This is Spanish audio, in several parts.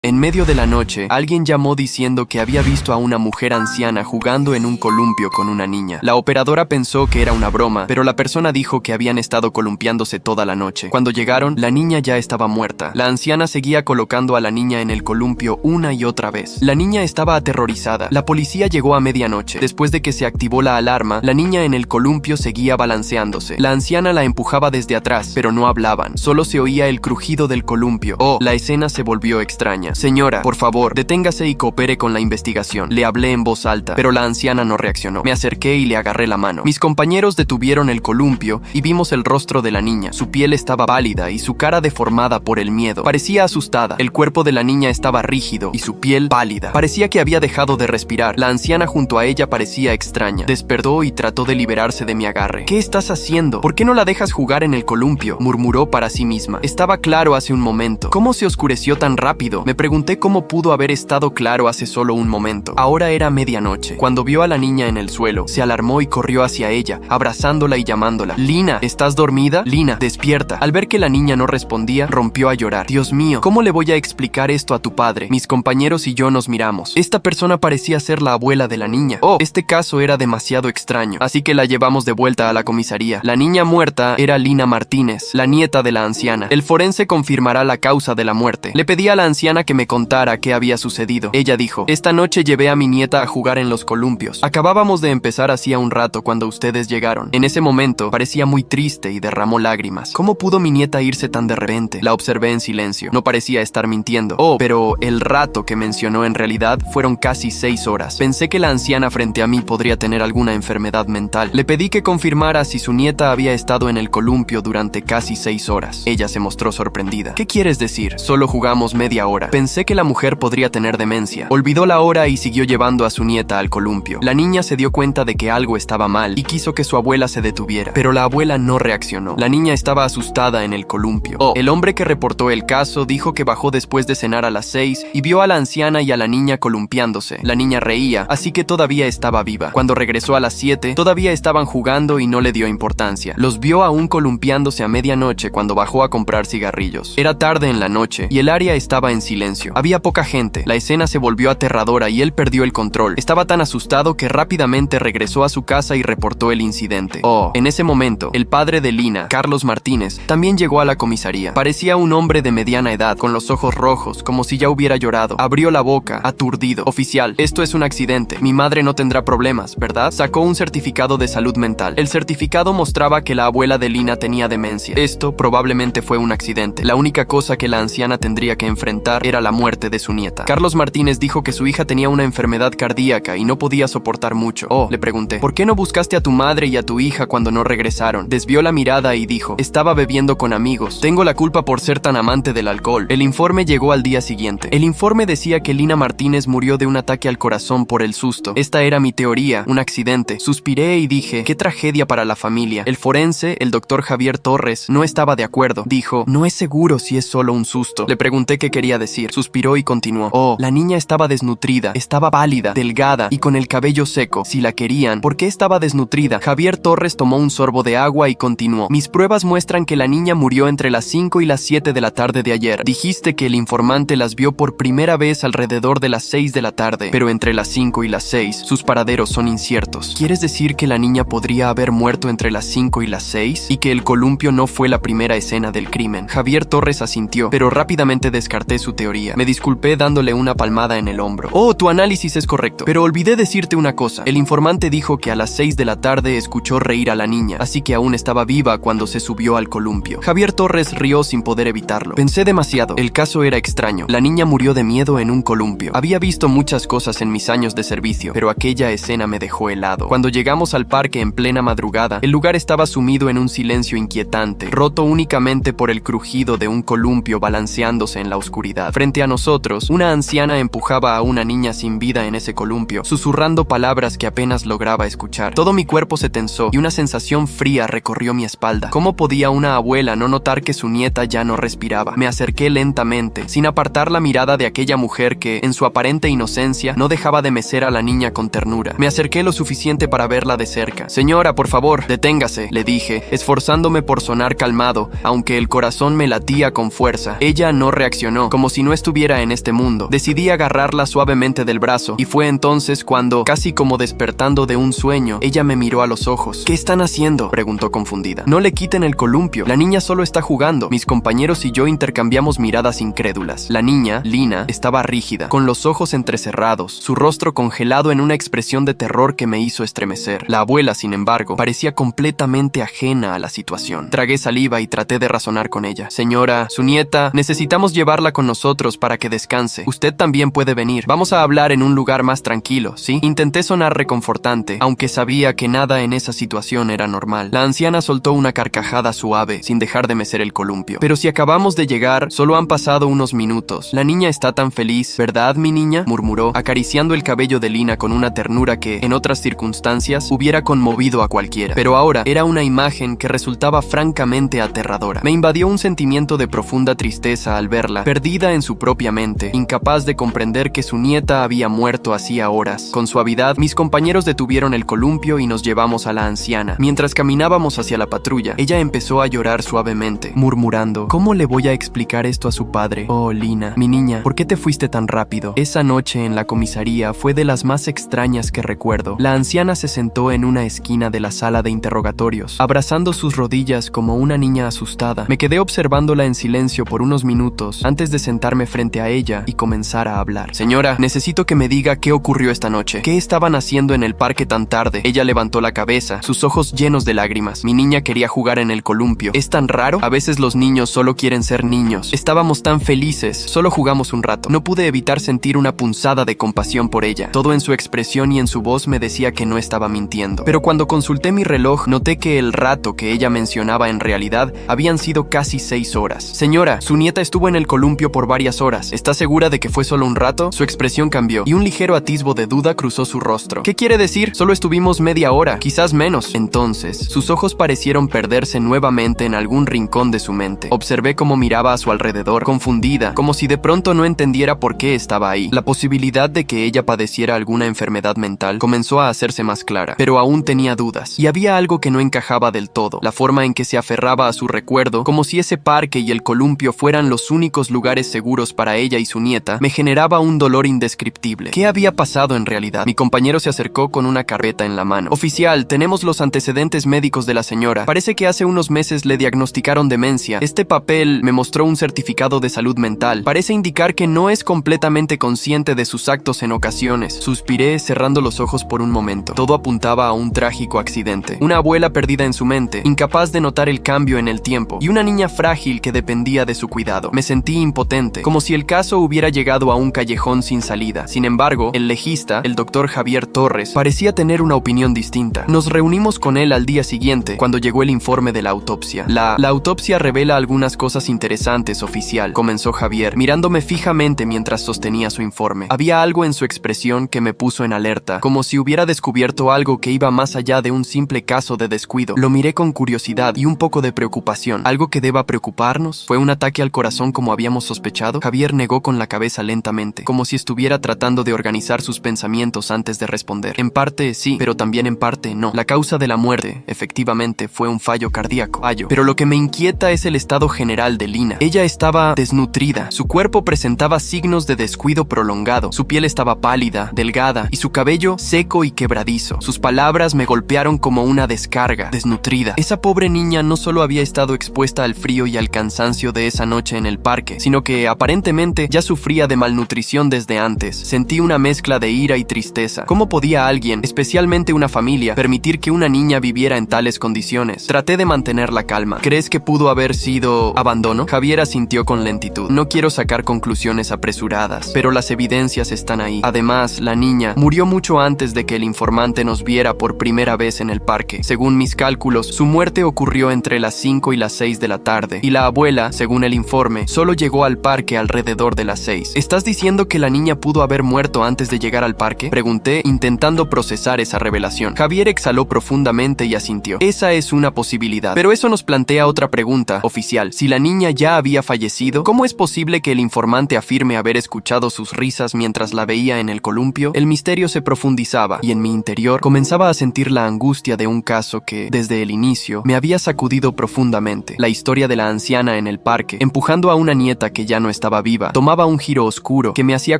En medio de la noche, alguien llamó diciendo que había visto a una mujer anciana jugando en un columpio con una niña. La operadora pensó que era una broma, pero la persona dijo que habían estado columpiándose toda la noche. Cuando llegaron, la niña ya estaba muerta. La anciana seguía colocando a la niña en el columpio una y otra vez. La niña estaba aterrorizada. La policía llegó a medianoche. Después de que se activó la alarma, la niña en el columpio seguía balanceándose. La anciana la empujaba desde atrás, pero no hablaban. Solo se oía el crujido del columpio. La escena se volvió extraña. Señora, por favor, deténgase y coopere con la investigación. Le hablé en voz alta, pero la anciana no reaccionó. Me acerqué y le agarré la mano. Mis compañeros detuvieron el columpio y vimos el rostro de la niña. Su piel estaba pálida y su cara deformada por el miedo. Parecía asustada. El cuerpo de la niña estaba rígido y su piel pálida. Parecía que había dejado de respirar. La anciana junto a ella parecía extraña. Despertó y trató de liberarse de mi agarre. ¿Qué estás haciendo? ¿Por qué no la dejas jugar en el columpio?, murmuró para sí misma. Estaba claro hace un momento. ¿Cómo se oscureció tan rápido? Me pregunté cómo pudo haber estado claro hace solo un momento. Ahora era medianoche. Cuando vio a la niña en el suelo, se alarmó y corrió hacia ella, abrazándola y llamándola. Lina, ¿estás dormida? Lina, despierta. Al ver que la niña no respondía, rompió a llorar. Dios mío, ¿cómo le voy a explicar esto a tu padre? Mis compañeros y yo nos miramos. Esta persona parecía ser la abuela de la niña. Este caso era demasiado extraño, así que la llevamos de vuelta a la comisaría. La niña muerta era Lina Martínez, la nieta de la anciana. El forense confirmará la causa de la muerte. Le pedí a la anciana que me contara qué había sucedido. Ella dijo: esta noche llevé a mi nieta a jugar en los columpios. Acabábamos de empezar hacía un rato cuando ustedes llegaron. En ese momento parecía muy triste y derramó lágrimas. ¿Cómo pudo mi nieta irse tan de repente? La observé en silencio. No parecía estar mintiendo. Pero el rato que mencionó en realidad fueron casi 6 horas. Pensé que la anciana frente a mí podría tener alguna enfermedad mental. Le pedí que confirmara si su nieta había estado en el columpio durante casi 6 horas. Ella se mostró sorprendida. ¿Qué quieres decir? Solo jugamos media hora. Pensé que la mujer podría tener demencia. Olvidó la hora y siguió llevando a su nieta al columpio. La niña se dio cuenta de que algo estaba mal y quiso que su abuela se detuviera, pero la abuela no reaccionó. La niña estaba asustada en el columpio. El hombre que reportó el caso dijo que bajó después de cenar a las 6 y vio a la anciana y a la niña columpiándose. La niña reía, así que todavía estaba viva. Cuando regresó a las 7, todavía estaban jugando y no le dio importancia. Los vio aún columpiándose a medianoche cuando bajó a comprar cigarrillos. Era tarde en la noche y el área estaba en silencio. Había poca gente. La escena se volvió aterradora y él perdió el control. Estaba tan asustado que rápidamente regresó a su casa y reportó el incidente. En ese momento, el padre de Lina, Carlos Martínez, también llegó a la comisaría. Parecía un hombre de mediana edad, con los ojos rojos, como si ya hubiera llorado. Abrió la boca, aturdido. Oficial, esto es un accidente. Mi madre no tendrá problemas, ¿verdad? Sacó un certificado de salud mental. El certificado mostraba que la abuela de Lina tenía demencia. Esto probablemente fue un accidente. La única cosa que la anciana tendría que enfrentar era la muerte de su nieta. Carlos Martínez dijo que su hija tenía una enfermedad cardíaca y no podía soportar mucho. Le pregunté: ¿por qué no buscaste a tu madre y a tu hija cuando no regresaron? Desvió la mirada y dijo: estaba bebiendo con amigos. Tengo la culpa por ser tan amante del alcohol. El informe llegó al día siguiente. El informe decía que Lina Martínez murió de un ataque al corazón por el susto. Esta era mi teoría, un accidente. Suspiré y dije: qué tragedia para la familia. El forense, el doctor Javier Torres, no estaba de acuerdo. Dijo: no es seguro si es solo un susto. Le pregunté qué quería decir. Suspiró y continuó: la niña estaba desnutrida, estaba pálida, delgada y con el cabello seco. Si la querían, ¿por qué estaba desnutrida? Javier Torres tomó un sorbo de agua y continuó: mis pruebas muestran que la niña murió entre las 5 y las 7 de la tarde de ayer. Dijiste que el informante las vio por primera vez alrededor de las 6 de la tarde, pero entre las 5 y las 6 sus paraderos son inciertos. ¿Quieres decir que la niña podría haber muerto entre las 5 y las 6? ¿Y que el columpio no fue la primera escena del crimen? Javier Torres asintió, pero rápidamente descarté su teoría. Me disculpé dándole una palmada en el hombro. Tu análisis es correcto, pero olvidé decirte una cosa. El informante dijo que a las 6 de la tarde escuchó reír a la niña, así que aún estaba viva cuando se subió al columpio. Javier Torres rió sin poder evitarlo. Pensé demasiado. El caso era extraño. La niña murió de miedo en un columpio. Había visto muchas cosas en mis años de servicio, pero aquella escena me dejó helado. Cuando llegamos al parque en plena madrugada, el lugar estaba sumido en un silencio inquietante, roto únicamente por el crujido de un columpio balanceándose en la oscuridad. Frente a nosotros, una anciana empujaba a una niña sin vida en ese columpio, susurrando palabras que apenas lograba escuchar. Todo mi cuerpo se tensó y una sensación fría recorrió mi espalda. ¿Cómo podía una abuela no notar que su nieta ya no respiraba? Me acerqué lentamente, sin apartar la mirada de aquella mujer que, en su aparente inocencia, no dejaba de mecer a la niña con ternura. Me acerqué lo suficiente para verla de cerca. Señora, por favor, deténgase, le dije, esforzándome por sonar calmado, aunque el corazón me latía con fuerza. Ella no reaccionó, como si no no estuviera en este mundo. Decidí agarrarla suavemente del brazo, y fue entonces cuando, casi como despertando de un sueño, ella me miró a los ojos. ¿Qué están haciendo?, preguntó confundida. No le quiten el columpio, la niña solo está jugando. Mis compañeros y yo intercambiamos miradas incrédulas. La niña, Lina, estaba rígida, con los ojos entrecerrados, su rostro congelado en una expresión de terror que me hizo estremecer. La abuela, sin embargo, parecía completamente ajena a la situación. Tragué saliva y traté de razonar con ella. Señora, su nieta, necesitamos llevarla con nosotros para que descanse. Usted también puede venir. Vamos a hablar en un lugar más tranquilo, ¿sí? Intenté sonar reconfortante, aunque sabía que nada en esa situación era normal. La anciana soltó una carcajada suave, sin dejar de mecer el columpio. Pero si acabamos de llegar, solo han pasado unos minutos. La niña está tan feliz, ¿verdad, mi niña?, murmuró, acariciando el cabello de Lina con una ternura que, en otras circunstancias, hubiera conmovido a cualquiera. Pero ahora era una imagen que resultaba francamente aterradora. Me invadió un sentimiento de profunda tristeza al verla, perdida en su propia mente, incapaz de comprender que su nieta había muerto hacía horas. Con suavidad, mis compañeros detuvieron el columpio y nos llevamos a la anciana. Mientras caminábamos hacia la patrulla, ella empezó a llorar suavemente, murmurando: ¿Cómo le voy a explicar esto a su padre? Oh, Lina, mi niña, ¿por qué te fuiste tan rápido? Esa noche en la comisaría fue de las más extrañas que recuerdo. La anciana se sentó en una esquina de la sala de interrogatorios, abrazando sus rodillas como una niña asustada. Me quedé observándola en silencio por unos minutos antes de sentarme frente a ella y comenzar a hablar. Señora, necesito que me diga qué ocurrió esta noche. ¿Qué estaban haciendo en el parque tan tarde? Ella levantó la cabeza, sus ojos llenos de lágrimas. Mi niña quería jugar en el columpio. ¿Es tan raro? A veces los niños solo quieren ser niños. Estábamos tan felices, solo jugamos un rato. No pude evitar sentir una punzada de compasión por ella. Todo en su expresión y en su voz me decía que no estaba mintiendo. Pero cuando consulté mi reloj, noté que el rato que ella mencionaba en realidad habían sido casi 6 horas. Señora, su nieta estuvo en el columpio por varias horas. ¿Está segura de que fue solo un rato? Su expresión cambió y un ligero atisbo de duda cruzó su rostro. ¿Qué quiere decir? Solo estuvimos media hora, quizás menos. Entonces, sus ojos parecieron perderse nuevamente en algún rincón de su mente. Observé cómo miraba a su alrededor, confundida, como si de pronto no entendiera por qué estaba ahí. La posibilidad de que ella padeciera alguna enfermedad mental comenzó a hacerse más clara, pero aún tenía dudas. Y había algo que no encajaba del todo. La forma en que se aferraba a su recuerdo, como si ese parque y el columpio fueran los únicos lugares seguros para ella y su nieta, me generaba un dolor indescriptible. ¿Qué había pasado en realidad? Mi compañero se acercó con una carpeta en la mano. Oficial, tenemos los antecedentes médicos de la señora. Parece que hace unos meses le diagnosticaron demencia. Este papel me mostró un certificado de salud mental. Parece indicar que no es completamente consciente de sus actos en ocasiones. Suspiré, cerrando los ojos por un momento. Todo apuntaba a un trágico accidente. Una abuela perdida en su mente, incapaz de notar el cambio en el tiempo, y una niña frágil que dependía de su cuidado. Me sentí impotente, como si el caso hubiera llegado a un callejón sin salida. Sin embargo, el legista, el doctor Javier Torres, parecía tener una opinión distinta. Nos reunimos con él al día siguiente, cuando llegó el informe de la autopsia. La autopsia revela algunas cosas interesantes, oficial, comenzó Javier, mirándome fijamente mientras sostenía su informe. Había algo en su expresión que me puso en alerta, como si hubiera descubierto algo que iba más allá de un simple caso de descuido. Lo miré con curiosidad y un poco de preocupación. ¿Algo que deba preocuparnos? ¿Fue un ataque al corazón como habíamos sospechado? Javier negó con la cabeza lentamente, como si estuviera tratando de organizar sus pensamientos antes de responder. En parte sí, pero también en parte no. La causa de la muerte, efectivamente, fue un fallo cardíaco. Pero lo que me inquieta es el estado general de Lina. Ella estaba desnutrida. Su cuerpo presentaba signos de descuido prolongado. Su piel estaba pálida, delgada, y su cabello seco y quebradizo. Sus palabras me golpearon como una descarga. Desnutrida. Esa pobre niña no solo había estado expuesta al frío y al cansancio de esa noche en el parque, sino que aparentemente ya sufría de malnutrición desde antes. Sentí una mezcla de ira y tristeza. ¿Cómo podía alguien, especialmente una familia, permitir que una niña viviera en tales condiciones? Traté de mantener la calma. ¿Crees que pudo haber sido abandono? Javier asintió con lentitud. No quiero sacar conclusiones apresuradas, pero las evidencias están ahí. Además, la niña murió mucho antes de que el informante nos viera por primera vez en el parque. Según mis cálculos, su muerte ocurrió entre las 5 y las 6 de la tarde, y la abuela, según el informe, solo llegó al parque alrededor de las 6. ¿Estás diciendo que la niña pudo haber muerto antes de llegar al parque? Pregunté, intentando procesar esa revelación. Javier exhaló profundamente y asintió. Esa es una posibilidad. Pero eso nos plantea otra pregunta, oficial. Si la niña ya había fallecido, ¿cómo es posible que el informante afirme haber escuchado sus risas mientras la veía en el columpio? El misterio se profundizaba, y en mi interior comenzaba a sentir la angustia de un caso que, desde el inicio, me había sacudido profundamente. La historia de la anciana en el parque, empujando a una nieta que ya no estaba estaba viva, tomaba un giro oscuro que me hacía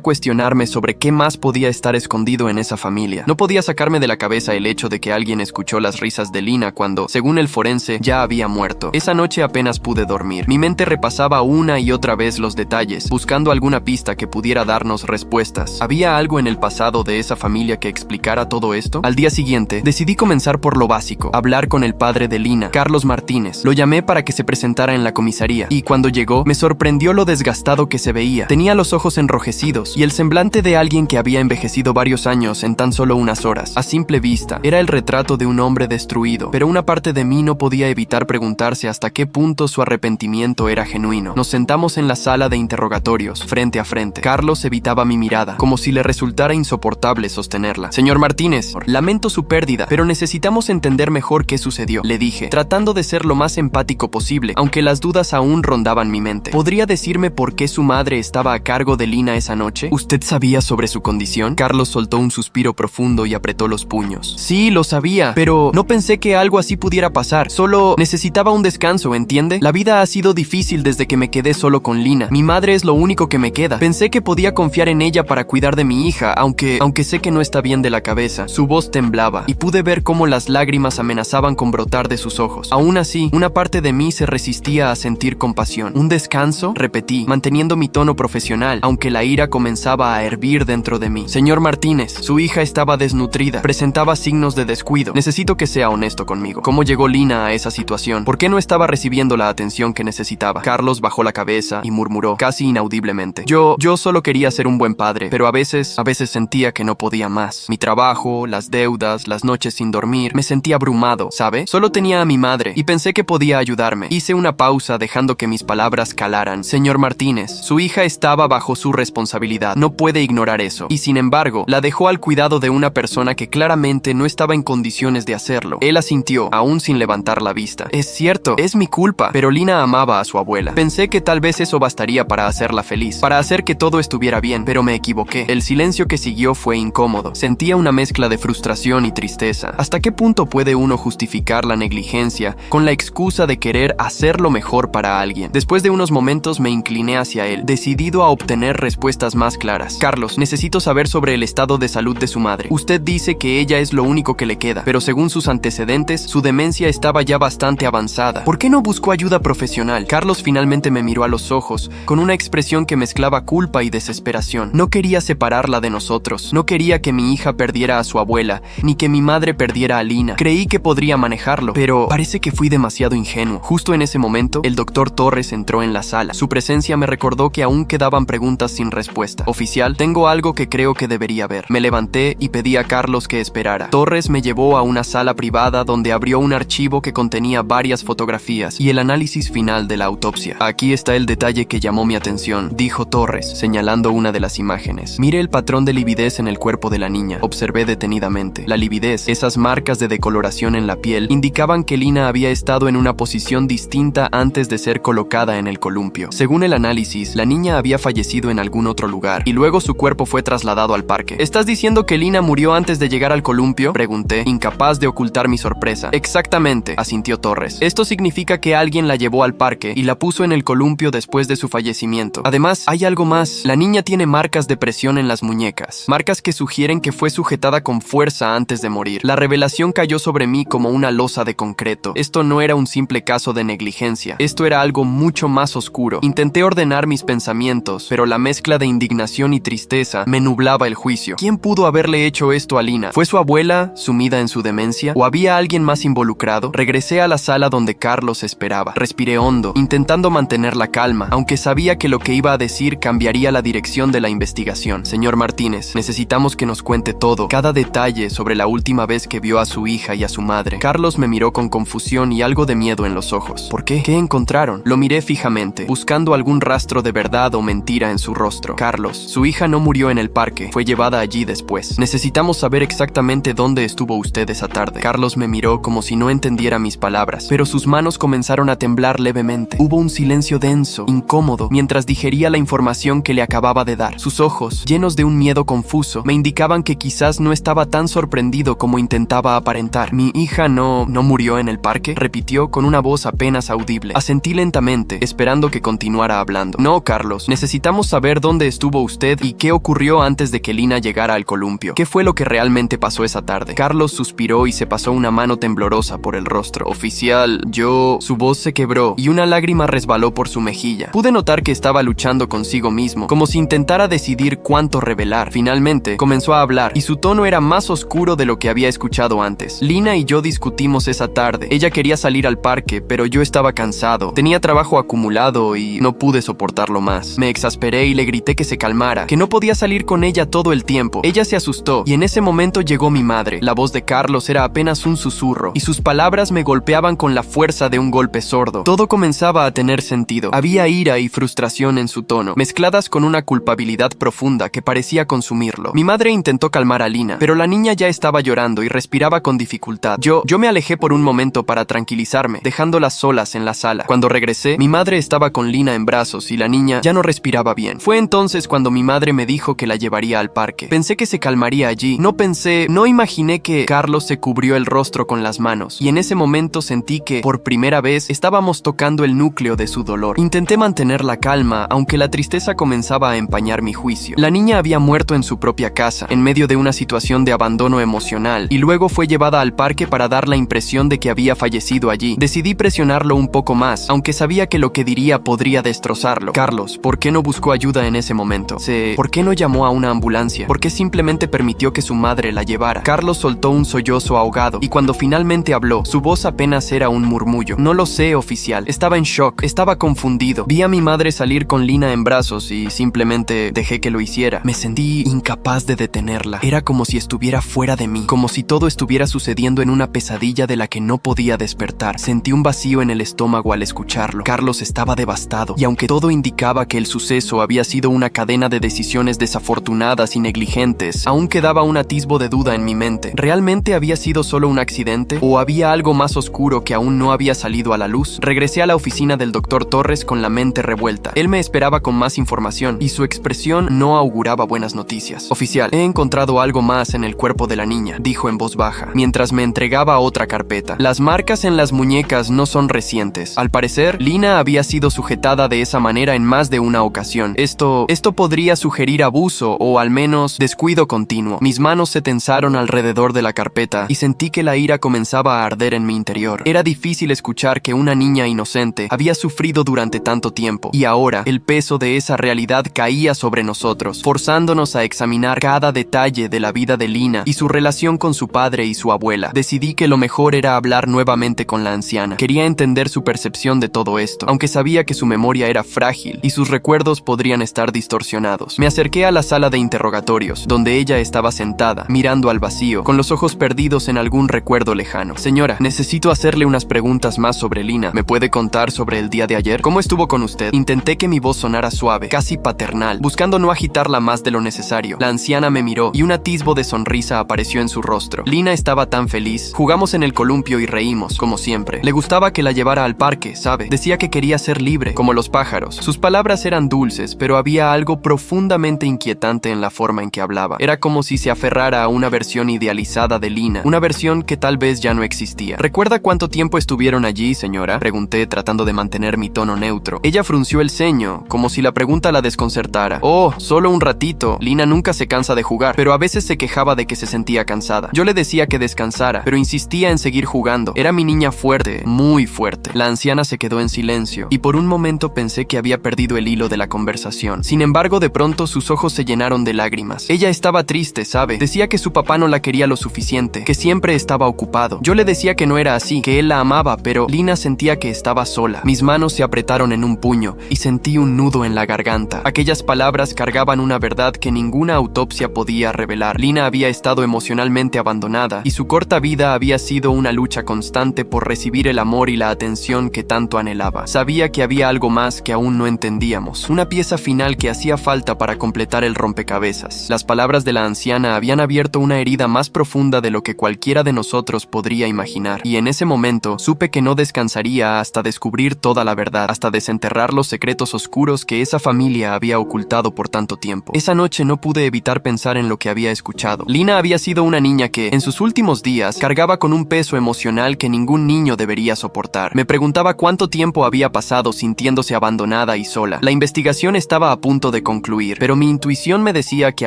cuestionarme sobre qué más podía estar escondido en esa familia. No podía sacarme de la cabeza el hecho de que alguien escuchó las risas de Lina cuando, según el forense, ya había muerto. Esa noche apenas pude dormir. Mi mente repasaba una y otra vez los detalles, buscando alguna pista que pudiera darnos respuestas. ¿Había algo en el pasado de esa familia que explicara todo esto? Al día siguiente, decidí comenzar por lo básico, hablar con el padre de Lina, Carlos Martínez. Lo llamé para que se presentara en la comisaría, y cuando llegó, me sorprendió lo desgastado que se veía. Tenía los ojos enrojecidos y el semblante de alguien que había envejecido varios años en tan solo unas horas. A simple vista, era el retrato de un hombre destruido, pero una parte de mí no podía evitar preguntarse hasta qué punto su arrepentimiento era genuino. Nos sentamos en la sala de interrogatorios, frente a frente. Carlos evitaba mi mirada, como si le resultara insoportable sostenerla. Señor Martínez, lamento su pérdida, pero necesitamos entender mejor qué sucedió, le dije, tratando de ser lo más empático posible, aunque las dudas aún rondaban mi mente. ¿Podría decirme por qué su madre estaba a cargo de Lina esa noche? ¿Usted sabía sobre su condición? Carlos soltó un suspiro profundo y apretó los puños. Sí, lo sabía, pero no pensé que algo así pudiera pasar. Solo necesitaba un descanso, ¿entiende? La vida ha sido difícil desde que me quedé solo con Lina. Mi madre es lo único que me queda. Pensé que podía confiar en ella para cuidar de mi hija, aunque sé que no está bien de la cabeza. Su voz temblaba y pude ver cómo las lágrimas amenazaban con brotar de sus ojos. Aún así, una parte de mí se resistía a sentir compasión. ¿Un descanso? Repetí, manteniendo mi tono profesional, aunque la ira comenzaba a hervir dentro de mí. Señor Martínez, su hija estaba desnutrida, presentaba signos de descuido. Necesito que sea honesto conmigo. ¿Cómo llegó Lina a esa situación? ¿Por qué no estaba recibiendo la atención que necesitaba? Carlos bajó la cabeza y murmuró, casi inaudiblemente. Yo solo quería ser un buen padre, pero a veces sentía que no podía más. Mi trabajo, las deudas, las noches sin dormir, me sentía abrumado, ¿sabe? Solo tenía a mi madre y pensé que podía ayudarme. Hice una pausa dejando que mis palabras calaran. Señor Martínez, su hija estaba bajo su responsabilidad. No puede ignorar eso. Y sin embargo, la dejó al cuidado de una persona que claramente no estaba en condiciones de hacerlo. Él asintió, aún sin levantar la vista. Es cierto, es mi culpa, pero Lina amaba a su abuela. Pensé que tal vez eso bastaría para hacerla feliz, para hacer que todo estuviera bien, pero me equivoqué. El silencio que siguió fue incómodo. Sentía una mezcla de frustración y tristeza. ¿Hasta qué punto puede uno justificar la negligencia con la excusa de querer hacer lo mejor para alguien? Después de unos momentos me incliné hacia él, decidido a obtener respuestas más claras. Carlos, necesito saber sobre el estado de salud de su madre. Usted dice que ella es lo único que le queda, pero según sus antecedentes, su demencia estaba ya bastante avanzada. ¿Por qué no buscó ayuda profesional? Carlos finalmente me miró a los ojos, con una expresión que mezclaba culpa y desesperación. No quería separarla de nosotros. No quería que mi hija perdiera a su abuela, ni que mi madre perdiera a Lina. Creí que podría manejarlo, pero parece que fui demasiado ingenuo. Justo en ese momento, el doctor Torres entró en la sala. Su presencia me recordó que aún quedaban preguntas sin respuesta. Oficial, tengo algo que creo que debería ver. Me levanté y pedí a Carlos que esperara. Torres me llevó a una sala privada donde abrió un archivo que contenía varias fotografías y el análisis final de la autopsia. Aquí está el detalle que llamó mi atención, dijo Torres, señalando una de las imágenes. Mire el patrón de lividez en el cuerpo de la niña. Observé detenidamente. La lividez, esas marcas de decoloración en la piel, indicaban que Lina había estado en una posición distinta antes de ser colocada en el columpio. Según el análisis, la niña había fallecido en algún otro lugar y luego su cuerpo fue trasladado al parque. ¿Estás diciendo que Lina murió antes de llegar al columpio?, pregunté, incapaz de ocultar mi sorpresa. Exactamente, asintió Torres. Esto significa que alguien la llevó al parque y la puso en el columpio después de su fallecimiento. Además, hay algo más. La niña tiene marcas de presión en las muñecas, marcas que sugieren que fue sujetada con fuerza antes de morir. La revelación cayó sobre mí como una losa de concreto. Esto no era un simple caso de negligencia. Esto era algo mucho más oscuro. Intenté ordenar mis pensamientos, pero la mezcla de indignación y tristeza me nublaba el juicio. ¿Quién pudo haberle hecho esto a Lina? ¿Fue su abuela, sumida en su demencia? ¿O había alguien más involucrado? Regresé a la sala donde Carlos esperaba. Respiré hondo, intentando mantener la calma, aunque sabía que lo que iba a decir cambiaría la dirección de la investigación. Señor Martínez, necesitamos que nos cuente todo, cada detalle sobre la última vez que vio a su hija y a su madre. Carlos me miró con confusión y algo de miedo en los ojos. ¿Por qué? ¿Qué encontraron? Lo miré fijamente, buscando algún rastro de verdad o mentira en su rostro. Carlos, su hija no murió en el parque, fue llevada allí después. Necesitamos saber exactamente dónde estuvo usted esa tarde. Carlos me miró como si no entendiera mis palabras, pero sus manos comenzaron a temblar levemente. Hubo un silencio denso, incómodo, mientras digería la información que le acababa de dar. Sus ojos, llenos de un miedo confuso, me indicaban que quizás no estaba tan sorprendido como intentaba aparentar. ¿Mi hija no murió en el parque?, repitió con una voz apenas audible. Asentí lentamente, esperando que continuara hablando. diciendo: «No, Carlos, necesitamos saber dónde estuvo usted y qué ocurrió antes de que Lina llegara al columpio. ¿Qué fue lo que realmente pasó esa tarde?» Carlos suspiró y se pasó una mano temblorosa por el rostro. «Oficial, yo...» Su voz se quebró y una lágrima resbaló por su mejilla. Pude notar que estaba luchando consigo mismo, como si intentara decidir cuánto revelar. Finalmente, comenzó a hablar, y su tono era más oscuro de lo que había escuchado antes. «Lina y yo discutimos esa tarde. Ella quería salir al parque, pero yo estaba cansado. Tenía trabajo acumulado y no pude soportarlo más. Me exasperé y le grité que se calmara, que no podía salir con ella todo el tiempo. Ella se asustó, y en ese momento llegó mi madre». La voz de Carlos era apenas un susurro, y sus palabras me golpeaban con la fuerza de un golpe sordo. Todo comenzaba a tener sentido. Había ira y frustración en su tono, mezcladas con una culpabilidad profunda que parecía consumirlo. Mi madre intentó calmar a Lina, pero la niña ya estaba llorando y respiraba con dificultad. Yo me alejé por un momento para tranquilizarme, dejándolas solas en la sala. Cuando regresé, mi madre estaba con Lina en brazos y la niña ya no respiraba bien. Fue entonces cuando mi madre me dijo que la llevaría al parque. Pensé que se calmaría allí. No imaginé que Carlos se cubrió el rostro con las manos, y en ese momento sentí que, por primera vez, estábamos tocando el núcleo de su dolor. Intenté mantener la calma, aunque la tristeza comenzaba a empañar mi juicio. La niña había muerto en su propia casa, en medio de una situación de abandono emocional, y luego fue llevada al parque para dar la impresión de que había fallecido allí. Decidí presionarlo un poco más, aunque sabía que lo que diría podría destrozarlo. «Carlos, ¿por qué no buscó ayuda en ese momento? ¿Por qué no llamó a una ambulancia? ¿Por qué simplemente permitió que su madre la llevara?» Carlos soltó un sollozo ahogado, y cuando finalmente habló, su voz apenas era un murmullo. «No lo sé, oficial. Estaba en shock. Estaba confundido. Vi a mi madre salir con Lina en brazos y simplemente dejé que lo hiciera. Me sentí incapaz de detenerla. Era como si estuviera fuera de mí, como si todo estuviera sucediendo en una pesadilla de la que no podía despertar. Sentí un vacío en el estómago al escucharlo. Carlos estaba devastado, y aunque todo indicaba que el suceso había sido una cadena de decisiones desafortunadas y negligentes, aún quedaba un atisbo de duda en mi mente. ¿Realmente había sido solo un accidente? ¿O había algo más oscuro que aún no había salido a la luz? Regresé a la oficina del Dr. Torres con la mente revuelta. Él me esperaba con más información, y su expresión no auguraba buenas noticias. «Oficial, he encontrado algo más en el cuerpo de la niña», dijo en voz baja, mientras me entregaba otra carpeta. «Las marcas en las muñecas no son recientes. Al parecer, Lina había sido sujetada de esa manera en más de una ocasión. Esto podría sugerir abuso o al menos descuido continuo». Mis manos se tensaron alrededor de la carpeta y sentí que la ira comenzaba a arder en mi interior. Era difícil escuchar que una niña inocente había sufrido durante tanto tiempo, y ahora el peso de esa realidad caía sobre nosotros, forzándonos a examinar cada detalle de la vida de Lina y su relación con su padre y su abuela. Decidí que lo mejor era hablar nuevamente con la anciana. Quería entender su percepción de todo esto, aunque sabía que su memoria era frágil y sus recuerdos podrían estar distorsionados. Me acerqué a la sala de interrogatorios, donde ella estaba sentada, mirando al vacío, con los ojos perdidos en algún recuerdo lejano. «Señora, necesito hacerle unas preguntas más sobre Lina. ¿Me puede contar sobre el día de ayer? ¿Cómo estuvo con usted?» Intenté que mi voz sonara suave, casi paternal, buscando no agitarla más de lo necesario. La anciana me miró, y un atisbo de sonrisa apareció en su rostro. Lina estaba tan feliz. Jugamos en el columpio y reímos, como siempre. Le gustaba que la llevara al parque, ¿sabe? Decía que quería ser libre, como los pájaros. Sus palabras eran dulces, pero había algo profundamente inquietante en la forma en que hablaba. Era como si se aferrara a una versión idealizada de Lina, una versión que tal vez ya no existía. «¿Recuerda cuánto tiempo estuvieron allí, señora?», pregunté, tratando de mantener mi tono neutro. Ella frunció el ceño, como si la pregunta la desconcertara. «Oh, solo un ratito. Lina nunca se cansa de jugar, pero a veces se quejaba de que se sentía cansada. Yo le decía que descansara, pero insistía en seguir jugando. Era mi niña fuerte, muy fuerte». La anciana se quedó en silencio, y por un momento pensé que había perdido el hilo de la conversación. Sin embargo, de pronto sus ojos se llenaron de lágrimas. Ella estaba triste, ¿sabe? Decía que su papá no la quería lo suficiente, que siempre estaba ocupado. Yo le decía que no era así, que él la amaba, pero Lina sentía que estaba sola. Mis manos se apretaron en un puño, y sentí un nudo en la garganta. Aquellas palabras cargaban una verdad que ninguna autopsia podía revelar. Lina había estado emocionalmente abandonada, y su corta vida había sido una lucha constante por recibir el amor y la atención que tanto anhelaba. Sabía que había algo más que aún no entendíamos, una pieza final que hacía falta para completar el rompecabezas. Las palabras de la anciana habían abierto una herida más profunda de lo que cualquiera de nosotros podría imaginar, y en ese momento supe que no descansaría hasta descubrir toda la verdad, hasta desenterrar los secretos oscuros que esa familia había ocultado por tanto tiempo. Esa noche no pude evitar pensar en lo que había escuchado. Lina había sido una niña que, en sus últimos días, cargaba con un peso emocional que ningún niño debería soportar. Me preguntaba cuánto tiempo había pasado sintiéndose abandonada decepcionada y sola. La investigación estaba a punto de concluir, pero mi intuición me decía que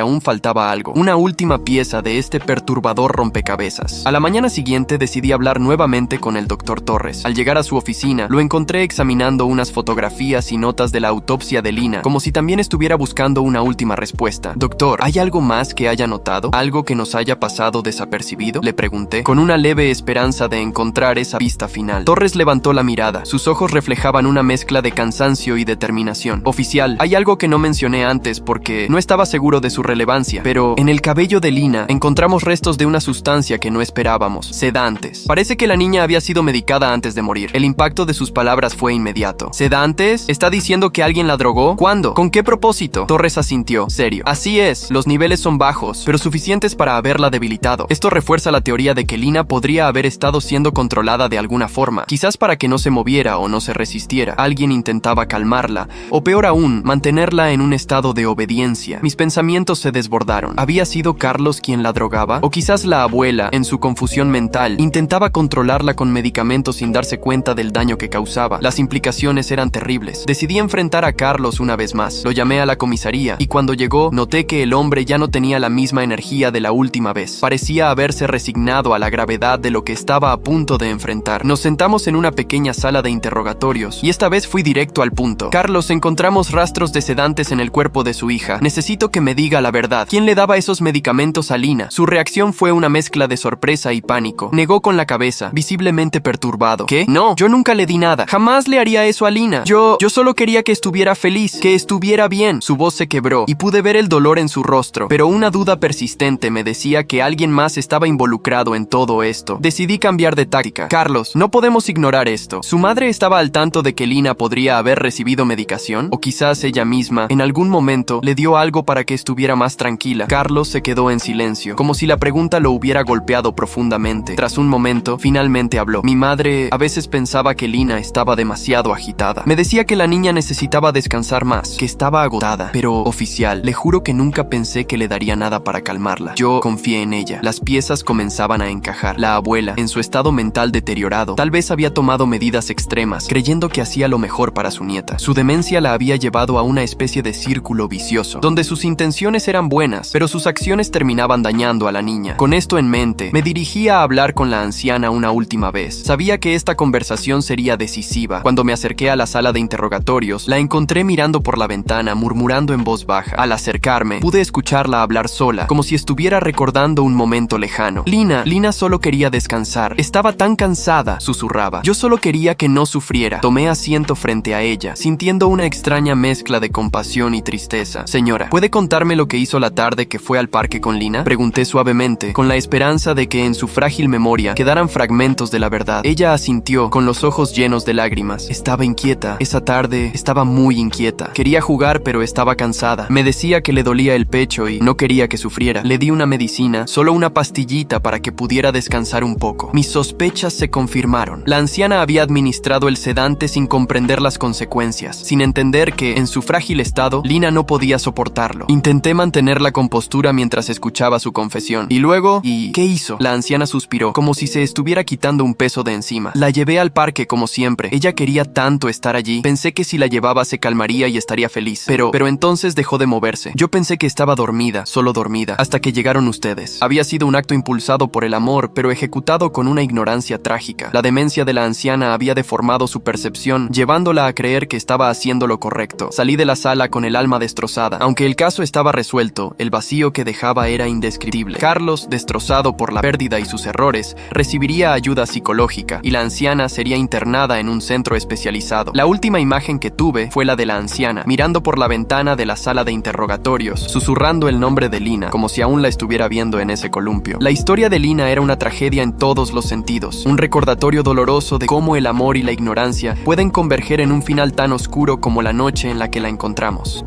aún faltaba algo, una última pieza de este perturbador rompecabezas. A la mañana siguiente decidí hablar nuevamente con el Dr. Torres. Al llegar a su oficina, lo encontré examinando unas fotografías y notas de la autopsia de Lina, como si también estuviera buscando una última respuesta. Doctor, ¿hay algo más que haya notado? ¿Algo que nos haya pasado desapercibido? Le pregunté, con una leve esperanza de encontrar esa pista final. Torres levantó la mirada. Sus ojos reflejaban una mezcla de cansancio y determinación. Oficial, hay algo que no mencioné antes porque no estaba seguro de su relevancia, pero en el cabello de Lina encontramos restos de una sustancia que no esperábamos, sedantes. Parece que la niña había sido medicada antes de morir. El impacto de sus palabras fue inmediato. ¿Sedantes? ¿Está diciendo que alguien la drogó? ¿Cuándo? ¿Con qué propósito? Torres asintió, serio. Así es, los niveles son bajos, pero suficientes para haberla debilitado. Esto refuerza la teoría de que Lina podría haber estado siendo controlada de alguna forma, quizás para que no se moviera o no se resistiera. Alguien intentaba calmarla, o peor aún, mantenerla en un estado de obediencia. Mis pensamientos se desbordaron. ¿Había sido Carlos quien la drogaba? O quizás la abuela, en su confusión mental, intentaba controlarla con medicamentos sin darse cuenta del daño que causaba. Las implicaciones eran terribles. Decidí enfrentar a Carlos una vez más. Lo llamé a la comisaría, y cuando llegó, noté que el hombre ya no tenía la misma energía de la última vez. Parecía haberse resignado a la gravedad de lo que estaba a punto de enfrentar. Nos sentamos en una pequeña sala de interrogatorios, y esta vez fui directo al punto. Carlos, encontramos rastros de sedantes en el cuerpo de su hija. Necesito que me diga la verdad. ¿Quién le daba esos medicamentos a Lina? Su reacción fue una mezcla de sorpresa y pánico. Negó con la cabeza, visiblemente perturbado. ¿Qué? No, yo nunca le di nada. Jamás le haría eso a Lina. Yo solo quería que estuviera feliz, que estuviera bien. Su voz se quebró, y pude ver el dolor en su rostro, pero una duda persistente me decía que alguien más estaba involucrado en todo esto. Decidí cambiar de táctica. Carlos, no podemos ignorar esto. ¿Su madre estaba al tanto de que Lina podría haber recibido medicación? O quizás ella misma, en algún momento, le dio algo para que estuviera más tranquila. Carlos se quedó en silencio, como si la pregunta lo hubiera golpeado profundamente. Tras un momento, finalmente habló. Mi madre a veces pensaba que Lina estaba demasiado agitada. Me decía que la niña necesitaba descansar más, que estaba agotada. Pero, oficial, le juro que nunca pensé que le daría nada para calmarla. Yo confié en ella. Las piezas comenzaban a encajar. La abuela, en su estado mental deteriorado, tal vez había tomado medidas extremas, creyendo que hacía lo mejor para su nieta. Su demencia la había llevado a una especie de círculo vicioso, donde sus intenciones eran buenas, pero sus acciones terminaban dañando a la niña. Con esto en mente, me dirigí a hablar con la anciana una última vez. Sabía que esta conversación sería decisiva. Cuando me acerqué a la sala de interrogatorios, la encontré mirando por la ventana, murmurando en voz baja. Al acercarme, pude escucharla hablar sola, como si estuviera recordando un momento lejano. Lina solo quería descansar. Estaba tan cansada, susurraba. Yo solo quería que no sufriera. Tomé asiento frente a ella, sintiendo una extraña mezcla de compasión y tristeza. Señora, ¿puede contarme lo que hizo la tarde que fue al parque con Lina? Pregunté suavemente, con la esperanza de que en su frágil memoria quedaran fragmentos de la verdad. Ella asintió, con los ojos llenos de lágrimas. Estaba inquieta. Esa tarde estaba muy inquieta. Quería jugar, pero estaba cansada. Me decía que le dolía el pecho y no quería que sufriera. Le di una medicina, solo una pastillita para que pudiera descansar un poco. Mis sospechas se confirmaron. La anciana había administrado el sedante sin comprender las consecuencias, sin entender que, en su frágil estado, Lina no podía soportarlo. Intenté mantener la compostura mientras escuchaba su confesión. Y luego, ¿qué hizo? La anciana suspiró, como si se estuviera quitando un peso de encima. La llevé al parque como siempre. Ella quería tanto estar allí. Pensé que si la llevaba se calmaría y estaría feliz. Pero entonces dejó de moverse. Yo pensé que estaba dormida, solo dormida, hasta que llegaron ustedes. Había sido un acto impulsado por el amor, pero ejecutado con una ignorancia trágica. La demencia de la anciana había deformado su percepción, llevándola a creer que estaba haciendo lo correcto. Salí de la sala con el alma destrozada. Aunque el caso estaba resuelto, el vacío que dejaba era indescriptible. Carlos, destrozado por la pérdida y sus errores, recibiría ayuda psicológica, y la anciana sería internada en un centro especializado. La última imagen que tuve fue la de la anciana, mirando por la ventana de la sala de interrogatorios, susurrando el nombre de Lina, como si aún la estuviera viendo en ese columpio. La historia de Lina era una tragedia en todos los sentidos, un recordatorio doloroso de cómo el amor y la ignorancia pueden converger en un final tan oscuro como la noche en la que la encontramos.